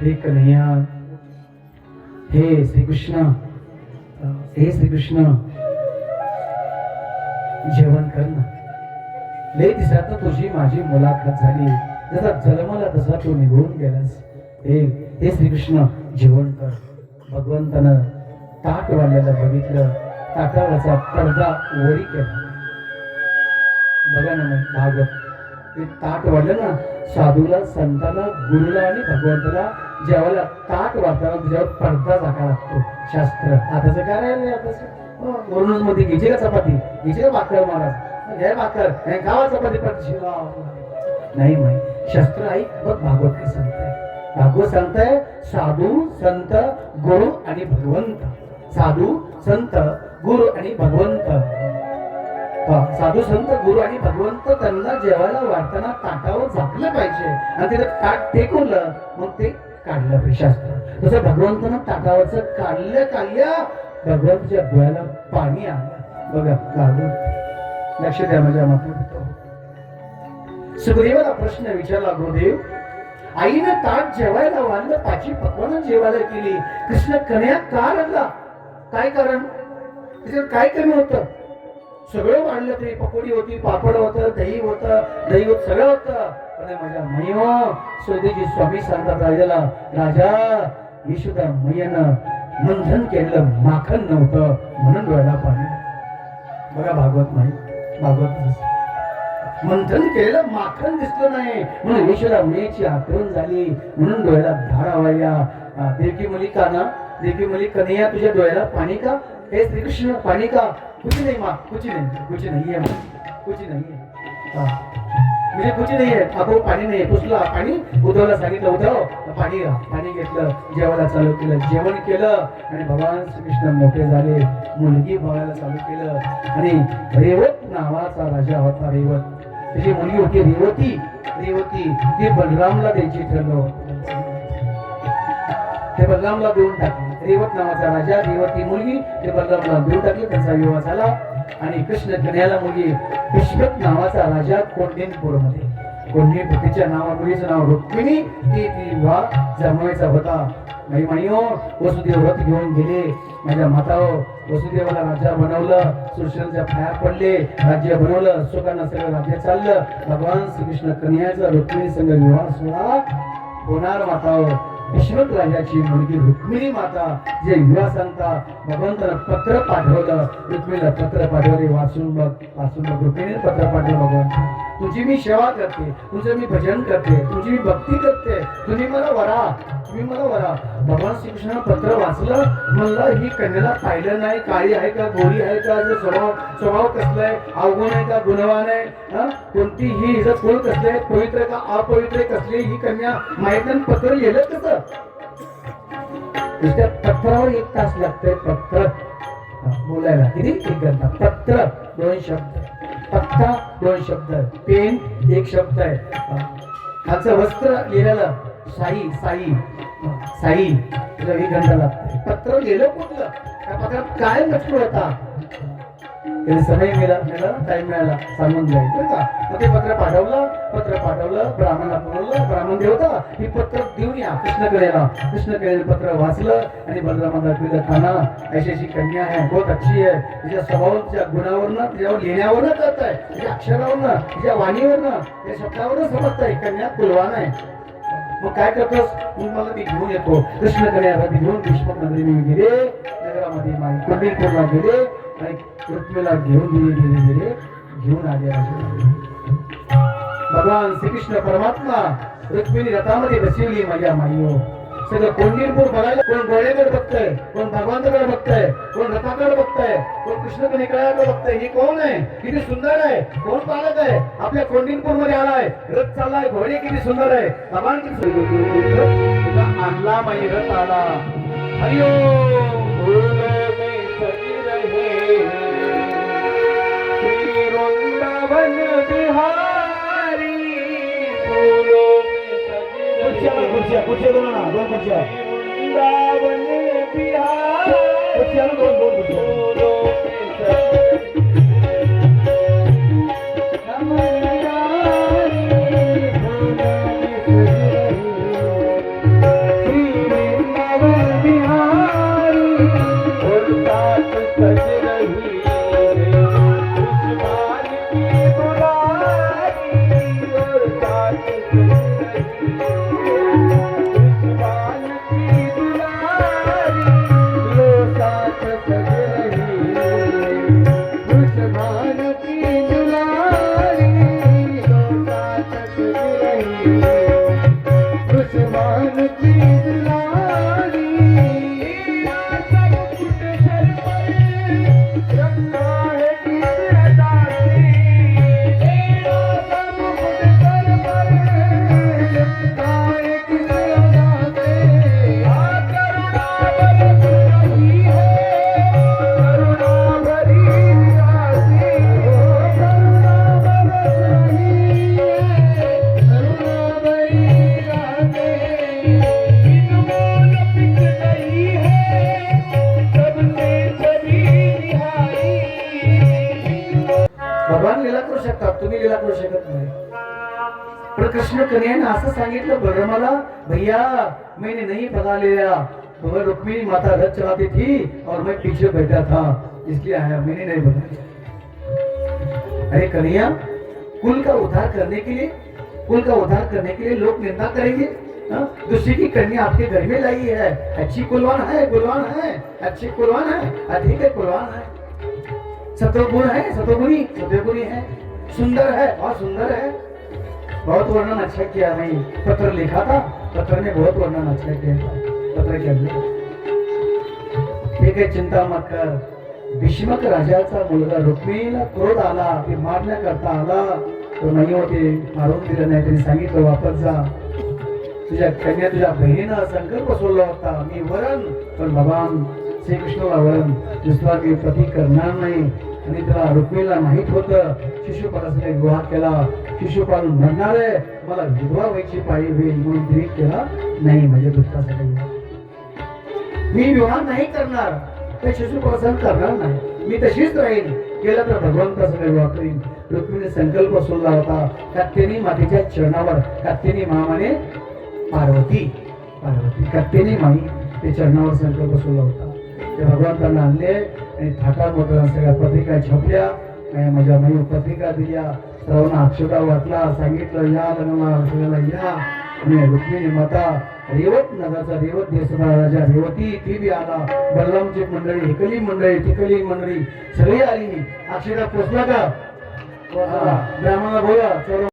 हे कन्हैया, हे श्रीकृष्ण, हे श्रीकृष्ण, जेवण कर ना. लय दिवसात तुझी माझी मुलाखत झाली, जसा जन्मला तसा तू निघून गेलास. हे श्रीकृष्ण, जेवण कर. भगवंतानं ताट वाढलेलं बघितलं, ताटावरचा पडदा वरी केला. बघा ना मग भागवत, ते ताट वाढलं ना, साधूला, संताला, गुरुला आणि भगवंताला जेवायला ताट वाढताना तुझ्यावर पडदा झाका लागतो. शास्त्र आताचं काय राहिलं? आताच वरूनच मध्ये घ्यायची का चपाती, घ्यायची का भाकर, महाराज घ्या भाकर, गावा चपाती पडशी नाही माहिती. शास्त्र आई बघ भागवत काय सांगताय. भागवत सांगताय साधू, संत, गुरु आणि भगवंत. साधू, संत, गुरु आणि भगवंत. साधू, संत, गुरु आणि भगवंत त्यांना जेवायला वाढताना ताटावर झाकलं पाहिजे आणि तिथं ताट टेकवलं, मग ते काढलं पाहिजे. शास्त्र तसं भगवंतानं ताटावरचं काढल्या भगवंताच्या डोळ्याला पाणी आलं. बघा भागवत, लक्ष द्या माझ्या माता. सुखदेवाला प्रश्न विचारला, गुरुदेव, आईनं ताट जेवायला वाढलं, पाची पकवानं जेवायला केली, कृष्ण कन्हैया का रडला? काय कारण? त्याच्यात काय कमी होतं? सगळं वाढलं, तरी पकोडी होती, पापड होतं, दही होतं, सगळं होतं. पण माझ्या मैया स्वदेशी स्वामी सांगतात राजाला, राजा यशोदा मैयानं मंथन केलं, माखन नव्हतं म्हणून डोळ्याला पाणी. बघा भागवत नाही, भागवत मंथन केलेलं माखन दिसलं नाही म्हणून यशोदा मैयाची आठवण झाली, म्हणून डोळ्याला धारा वाहिल्या. देवकी मलिका ना, देवकी मलिक, कन्हैया तुझ्या डोळ्याला पाणी का? हे श्रीकृष्ण, पाणी का? कुछ नहीं माँ, कुछ नहीं है, कुछ नहीं है, मुझे कुछ नहीं है. आपको पाणी नाही. पुसला पाणी, उद्धवला सांगितलं, उद्धव पाणी घ्या. पाणी घेतलं, जेवायला चालू केलं, जेवण केलं आणि भगवान श्रीकृष्ण मोठे झाले, मुलगी बघायला चालू केलं. आणि रेवत नावाचा राजा होता. रेवत, त्याची मुलगी होती रेवती. ती बलरामला द्यायची ठरलं, ते बलरामला देऊन टाकली. रेवत नावाचा राजा, रेवती मुलगी, ते बलरामला देऊन टाकली. त्यांचा विवाह झाला आणि कृष्ण कन्हैयाला मुलगी विश्वक नावाचा राजा कोंढीपूरमध्ये, कोंढीपूरच्या मुलीचं नाव रुक्मिणी, ती विवाह जमवायचा होता. माईओ वसुदेव व्रत घेऊन गेले. माझ्या माताओ, वसुदेवाला राजा बनवलं, सुरसेनाच्या पाया पडले, राज्य बनवलं, सुखानं सगळं राज्य चाललं. भगवान श्रीकृष्ण कन्हैयाचा रुक्मिणी संग विवाह सोहळा होणार. माताओ, विश्वक राजाची मुलगी रुक्मिणी माता, जे विवाह सांगता भगवंतानं पत्र पाठवलं, रुक्मिणीला पत्र पाठवले. वाचून बघ रुक्मिणीने पत्र पाठवलं, भगवंत तुझी मी सेवा करते, तुझं मी भजन करते, तुझी मी भक्ती करते, तुम्ही मला वरा. भगवान श्रीकृष्णानं पत्र वाचलं, म्हणलं ही कन्याला पाहिलं नाही, काळी आहे का, गोरी आहे का, स्वभाव कसला आहे, अवगुण आहे का, गुणवान आहे, कोणती ही हिचं कुळ कसलं आहे, पवित्र का अपवित्र कसली ही कन्या माहित नाही. पत्र लिहिलं कसं? त्या पत्रावर 1 तास लागतोय. पत्र बोलायला किती? 1 घंटा. पत्र 2 शब्द, पत्ता 2 शब्द, पेन 1 शब्द आहे. खालचं वस्त्र लिहिलेलं साई 1 घंटा लागतोय. पत्र लिहिलं कुठलं? त्या पत्रात काय मजकूर होता? समय मिळाला, टाइम मिळाला, सांगून जाईल बरं का. मग ते पत्र पाठवलं, ब्राह्मणाला बोलवलं, ब्राह्मण देवता ही पत्र देऊन या कृष्णकडे पत्र वाचलं आणि बलरामाला दिलं, खाना ऐशी कन्या आहे, बहुत अच्छी आहे, तिच्या स्वभावाच्या गुणावरनं, तिच्यावर लिहिण्यावरनं कळत आहे, तिच्या अक्षरावरनं, तिच्या वाणीवरनं, त्या शब्दावरनं समजत आहे कन्या कुलवान आहे. मग काय करतोस? मला मी घेऊन येतो. कृष्णकडे घेऊन भीष्मक नगरी गेले, नगरामध्ये कोंढीपूरला गेले आणि रुक्मिणीला घेऊन आले. भगवान श्रीकृष्ण परमात्मा रुक्मिणी रथामध्ये बसवली. माझ्या माईओ, सगळं कोंढीपूर बघायला, कोण गोळ्याकडे बघतंय, कोण भगवानाकडे बघतंय, कोण रथाकडे बघतंय, कोण कृष्ण कन्हैयाकडे बघतंय. ही कोण आहे? किती सुंदर आहे, कोण पालक आहे? आपल्या कोंढीपूर मध्ये आलाय, रथ चाललाय, घोडे किती सुंदर आहे, भगवान किती सुंदर आणला. माई रथ आला. हरिओम. खुर्च्या दोन ना, 2 खुर्च्या. वृंदावन बिहार. खुर्च्या 2 खुर्च्या. मन की दुलारी सब कुछ सर पर रखा है किस अदा से तेरा सब कुछ सर पर रखा है किस अदा से करुणा बरस रही है करुणा भरी राशि करुणा बरस रही है करुणा भरी राशि इनमोल पिट गई है सबसे छवि निहारी। भगवान लीला करू शकतात, तुम्ही लीला करू शकत नाही. पण कृष्ण कन्हैयाने असं सांगितलं बलरामाला, भैया मैंने नहीं पता लिया, मगर रुक्मिणी माता रथ चलाती थी और मैं पीछे बैठा था इसलिए आया, मैंने नहीं बताया. अरे कन्हैया, कुल का उद्धार करने के लिए, कुल का उद्धार करने के लिए लोग निंदा करेंगे. हाँ? दूसरी की कन्या आपके घर में लाई है, अच्छी कुलवान है, गुलवान है, अच्छी कुलवान है, अधिक कुलवान है, सतोगुण है, सतोगुणी सतोगुणी है, सुंदर है और सुंदर है. बहुत वर्णन अच्छा किया. नहीं पत्र लिखा था, पत्र ने बहुत वर्णन अच्छा किया था पत्र के अंदर. ठीक आहे, चिंता मत कर. भीष्मक राजाचा मुलगा रुक्मिणीला क्रोध आला, ते मारण्याकरता आला, तो नाही होते मारून दिलं नाही. त्यांनी सांगितलं वापस जा, तुझ्या कन्या तुझ्या बहिणीनं संकल्प सोडला होता, मी वरण, पण भगवान श्रीकृष्णाला वरण दुसरा मी पती करणार नाही. आणि त्याला रुक्मिणीला माहित होतं शिशुपालाने विवाह केला, शिशुपाल म्हणणार आहे मला विधवा व्हायची पाळी होईल म्हणून तिने केला नाही. म्हणजे दुःखासाठी मी विवाह नाही करणार, ते शिशुपाल करणार नाही, मी तशीच राहील, केलं तर भगवंताचा विवाह करीन. रुक्मिणी संकल्प सोडला होता. कात्यायनी मातेच्या चरणावर, कात्यायनी मामाने पार्वती कात्यायनी माई ते चरणावर संकल्प सोडला होता. ते भगवंतांना आणले आणि थाटा मोठ्या सगळ्या पत्रिका छापल्या, माझ्या माई पत्रिका दिल्या, सर्वांना अक्षता वाटला, सांगितलं या लग्नाला सगळ्याला या. आणि रुक्मिणी माता रेवत नगरचा, रेवत देशाचा राजा रेवती ती बी आला, बलरामची मंडळी, हिकली मंडळी, तिकली मंडळी सगळी आली. अक्षता पोचला का? ब्राह्मणाला बोला.